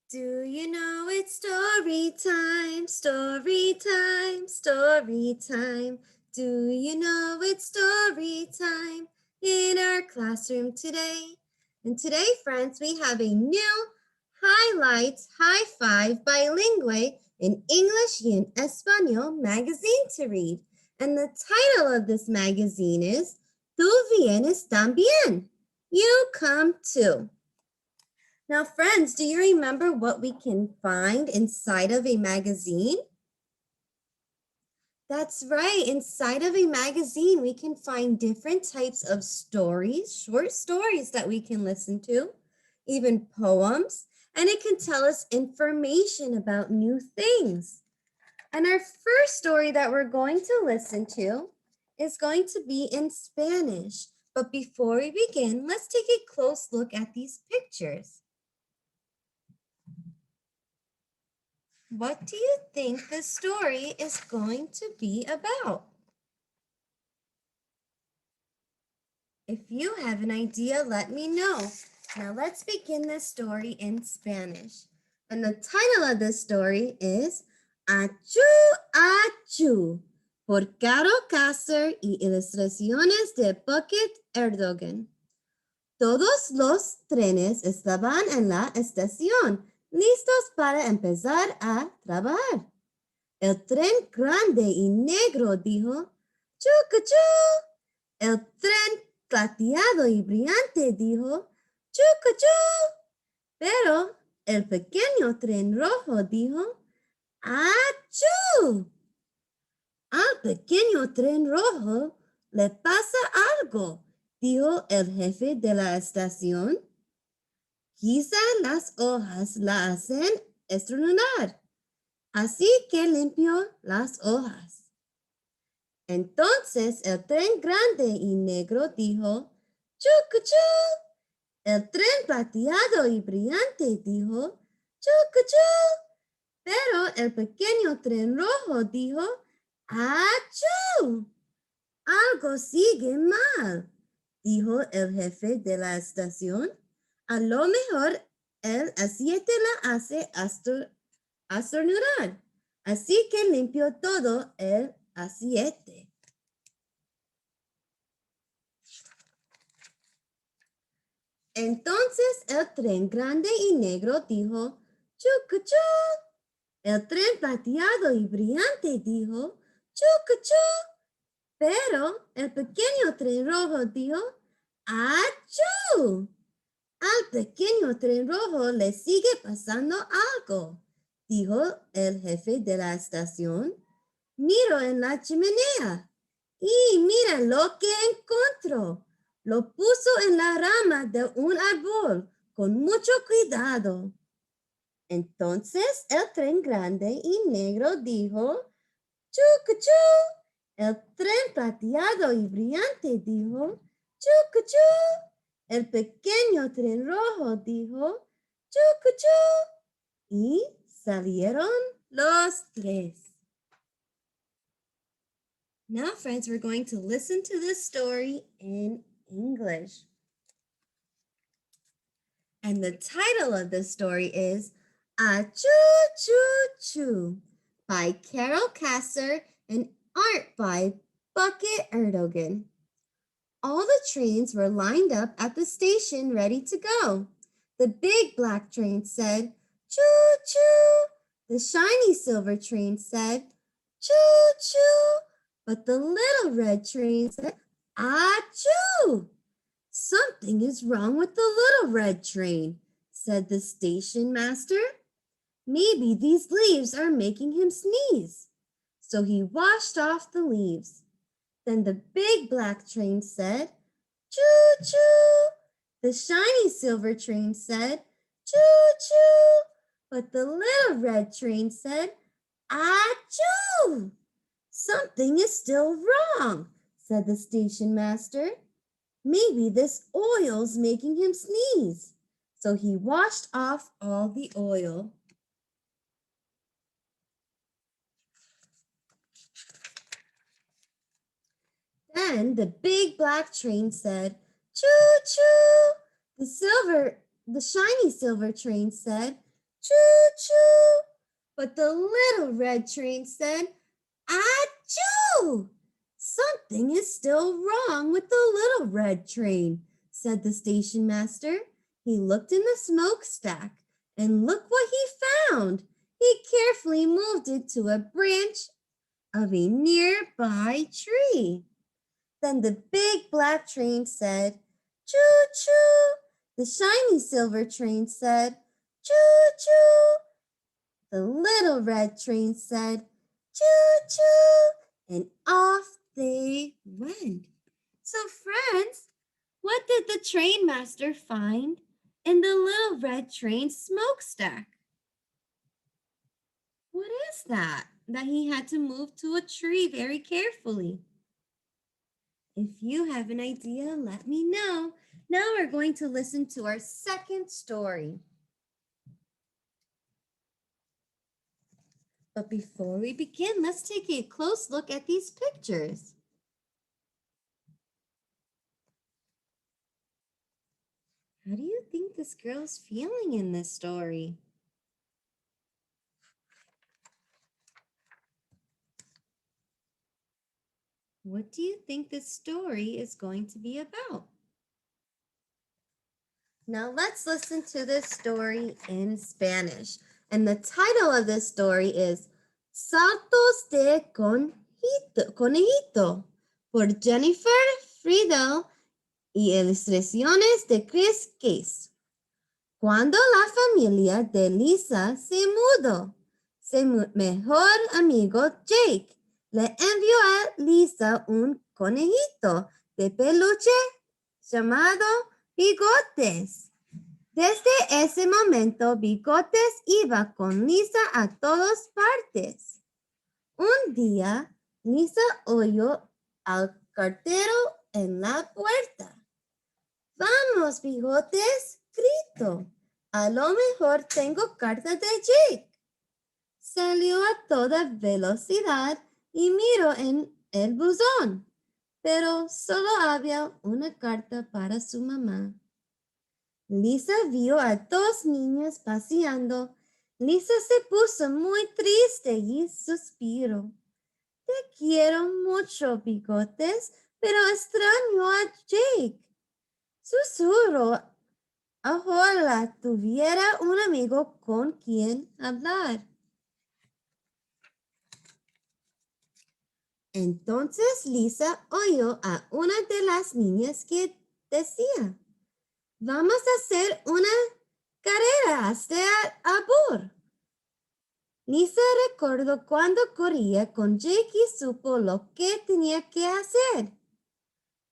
Do you know it's story time, story time, story time? Do you know it's story time in our classroom today? And today, friends, we have a new Highlights High Five Bilingüe in English y en Español magazine to read. And the title of this magazine is Tú vienes también. You come too. Now, friends, do you remember what we can find inside of a magazine? That's right. Inside of a magazine, we can find different types of stories, short stories that we can listen to, even poems, and it can tell us information about new things. And our first story that we're going to listen to is going to be in Spanish. But before we begin, let's take a close look at these pictures. What do you think the story is going to be about? If you have an idea, let me know. Now let's begin this story in Spanish. And the title of this story is Achú, Achú, por Caro Cácer y ilustraciones de Bucket Erdogan. Todos los trenes estaban en la estación, listos para empezar a trabajar. El tren grande y negro dijo, ¡Chucuchú! El tren plateado y brillante dijo, ¡Chucuchú! Pero el pequeño tren rojo dijo, ¡Achú! Al pequeño tren rojo le pasa algo, dijo el jefe de la estación. Quizá las hojas la hacen estornudar, así que limpió las hojas. Entonces el tren grande y negro dijo, ¡Chucuchú! El tren plateado y brillante dijo, ¡Chucuchú! Pero el pequeño tren rojo dijo, ¡Achú! Algo sigue mal, dijo el jefe de la estación. A lo mejor el aceite la hace estornudar, así que limpió todo el aceite. Entonces el tren grande y negro dijo, ¡Chucuchú! El tren plateado y brillante dijo, ¡Chucuchú! Pero el pequeño tren rojo dijo, ¡Achú! Al pequeño tren rojo le sigue pasando algo, dijo el jefe de la estación. Miro en la chimenea y mira lo que encontró. Lo puso en la rama de un árbol con mucho cuidado. Entonces el tren grande y negro dijo, ¡Chucuchú! El tren plateado y brillante dijo, ¡Chucuchú! El pequeño tren rojo dijo, ¡Chucuchú! Y salieron los tres. Now, friends, we're going to listen to this story in English. And the title of this story is Achoo Choo Choo by Carol Kasser and art by Bucket Erdogan. All the trains were lined up at the station ready to go. The big black train said, choo choo. The shiny silver train said, choo choo. But the little red train said, achoo. Something is wrong with the little red train, said the station master. Maybe these leaves are making him sneeze. So he washed off the leaves. Then the big black train said, choo choo. The shiny silver train said, choo choo. But the little red train said, achoo. Something is still wrong, said the station master. Maybe this oil's making him sneeze. So he washed off all the oil. Then the big black train said, choo choo. The shiny silver train said, choo-choo. But the little red train said, achoo! Something is still wrong with the little red train, said the station master. He looked in the smokestack, and look what he found. He carefully moved it to a branch of a nearby tree. Then the big black train said, choo-choo. The shiny silver train said, choo-choo. The little red train said, choo-choo, and off they went. So friends, what did the train master find in the little red train smokestack? What is that he had to move to a tree very carefully? If you have an idea, let me know. Now we're going to listen to our second story. But before we begin, let's take a close look at these pictures. How do you think this girl is feeling in this story? What do you think this story is going to be about? Now let's listen to this story in Spanish. And the title of this story is Saltos de Conejito por Jennifer Friedel y ilustraciones de Chris Case. Cuando la familia de Lisa se mudó, su mejor amigo Jake le envió a Lisa un conejito de peluche llamado Bigotes. Desde ese momento, Bigotes iba con Lisa a todas partes. Un día, Lisa oyó al cartero en la puerta. ¡Vamos, Bigotes! Gritó. A lo mejor tengo carta de Jake. Salió a toda velocidad y miró en el buzón, pero solo había una carta para su mamá. Lisa vio a dos niños paseando. Lisa se puso muy triste y suspiró. Te quiero mucho, Bigotes, pero extraño a Jake. Susurró. Ojalá tuviera un amigo con quien hablar. Entonces Lisa oyó a una de las niñas que decía, vamos a hacer una carrera hasta Abur. Lisa recordó cuando corría con Jake y supo lo que tenía que hacer.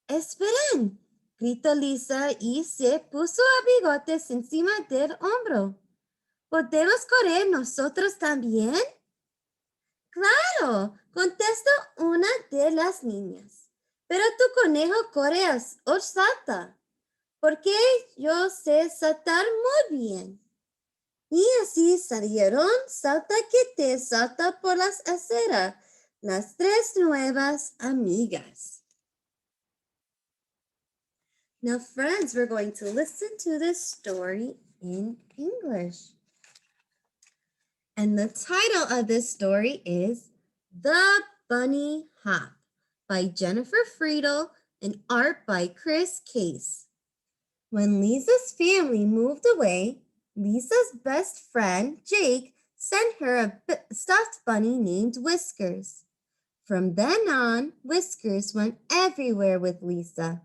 Esperen, gritó Lisa y se puso a Bigotes encima del hombro. ¿Podemos correr nosotros también? Claro, contestó una de las niñas. Pero tu conejo corre o salta, porque yo sé saltar muy bien. Y así salieron salta que te salta por las aceras, las tres nuevas amigas. Now, friends, we're going to listen to this story in English. And the title of this story is The Bunny Hop by Jennifer Friedel and art by Chris Case. When Lisa's family moved away, Lisa's best friend, Jake, sent her a stuffed bunny named Whiskers. From then on, Whiskers went everywhere with Lisa.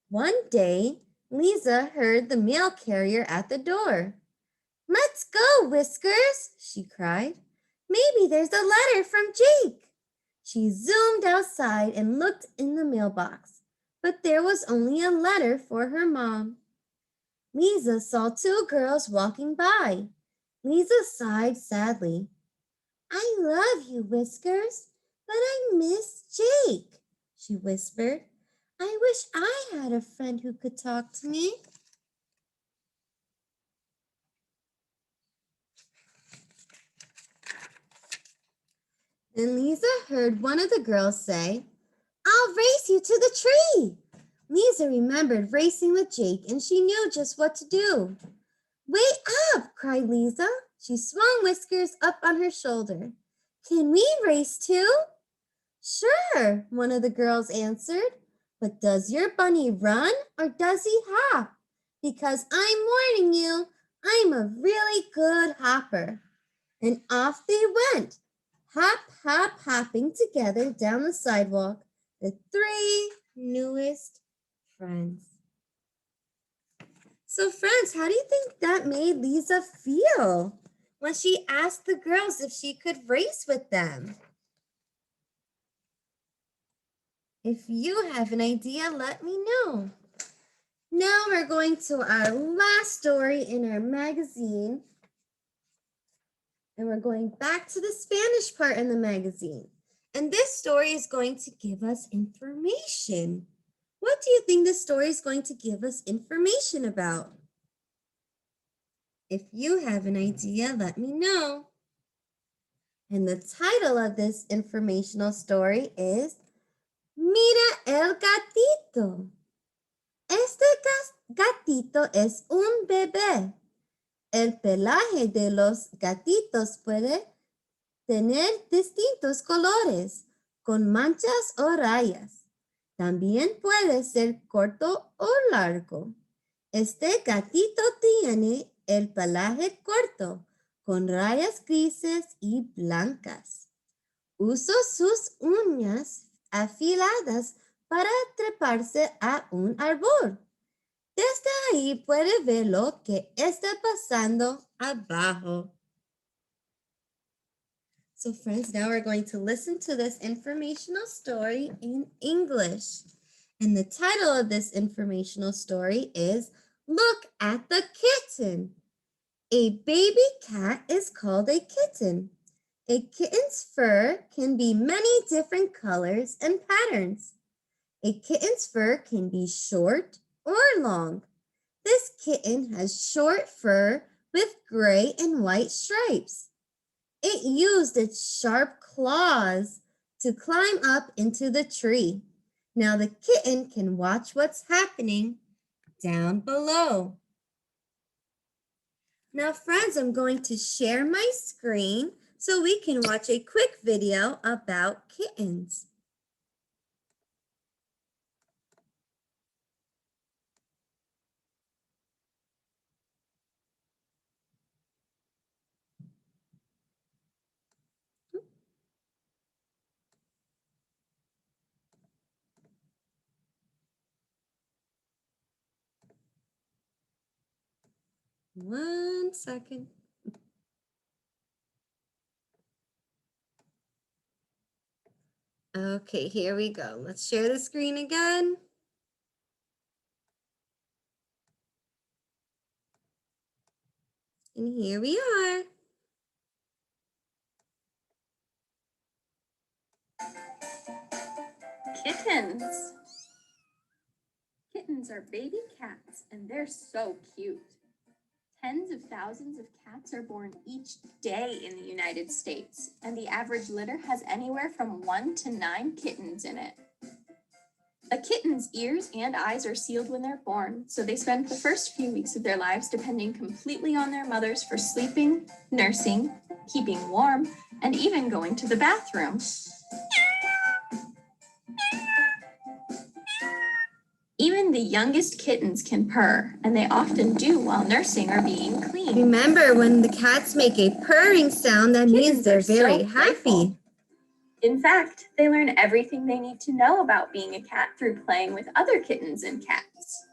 One day, Lisa heard the mail carrier at the door. Let's go, Whiskers, she cried. Maybe there's a letter from Jake. She zoomed outside and looked in the mailbox, but there was only a letter for her mom. Lisa saw two girls walking by. Lisa sighed sadly. I love you, Whiskers, but I miss Jake, she whispered. I wish I had a friend who could talk to me. Then Lisa heard one of the girls say, I'll race you to the tree. Lisa remembered racing with Jake and she knew just what to do. Wait up, cried Lisa. She swung Whiskers up on her shoulder. Can we race too? Sure, one of the girls answered. But does your bunny run or does he hop? Because I'm warning you, I'm a really good hopper. And off they went, hop, hop, hopping together down the sidewalk, the three newest friends. So friends, how do you think that made Lisa feel when she asked the girls if she could race with them? If you have an idea, let me know. Now we're going to our last story in our magazine. And we're going back to the Spanish part in the magazine. And this story is going to give us information. What do you think this story is going to give us information about? If you have an idea, let me know. And the title of this informational story is Mira el gatito. Este gatito es un bebé. El pelaje de los gatitos puede tener distintos colores, con manchas o rayas. También puede ser corto o largo. Este gatito tiene el pelaje corto, con rayas grises y blancas. Usa sus uñas afiladas para treparse a un árbol. Desde ahí puede ver lo que está pasando abajo. So friends, now we're going to listen to this informational story in English. And the title of this informational story is Look at the Kitten. A baby cat is called a kitten. A kitten's fur can be many different colors and patterns. A kitten's fur can be short or long. This kitten has short fur with gray and white stripes. It used its sharp claws to climb up into the tree. Now the kitten can watch what's happening down below. Now, friends, I'm going to share my screen so we can watch a quick video about kittens. One second. Okay, here we go. Let's share the screen again. And here we are. Kittens. Kittens are baby cats, and they're so cute. Tens of thousands of cats are born each day in the United States, and the average litter has anywhere from 1 to 9 kittens in it. A kitten's ears and eyes are sealed when they're born, so they spend the first few weeks of their lives depending completely on their mothers for sleeping, nursing, keeping warm, and even going to the bathroom. Even the youngest kittens can purr, and they often do while nursing or being cleaned. Remember, when the cats make a purring sound, that means they're very happy. In fact, they learn everything they need to know about being a cat through playing with other kittens and cats.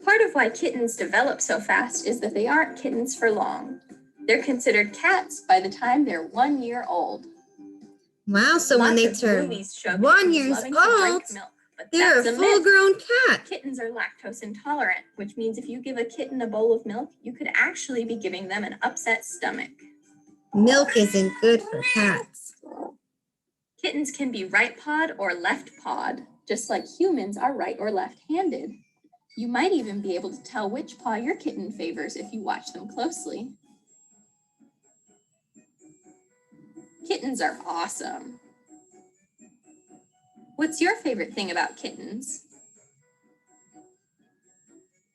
Part of why kittens develop so fast is that they aren't kittens for long. They're considered cats by the time they're 1 year old. Wow, so when they turn 1 year old, they're a full-grown cat. Kittens are lactose intolerant, which means if you give a kitten a bowl of milk, you could actually be giving them an upset stomach. Milk isn't good for cats. Kittens can be right-pawed or left-pawed, just like humans are right or left-handed. You might even be able to tell which paw your kitten favors if you watch them closely. Kittens are awesome. What's your favorite thing about kittens?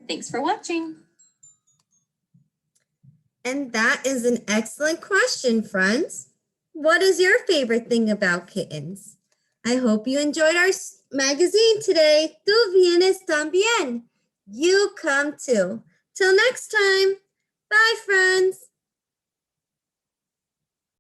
Thanks for watching. And that is an excellent question, friends. What is your favorite thing about kittens? I hope you enjoyed our magazine today. Tú vienes también. You come too. Till next time. Bye, friends.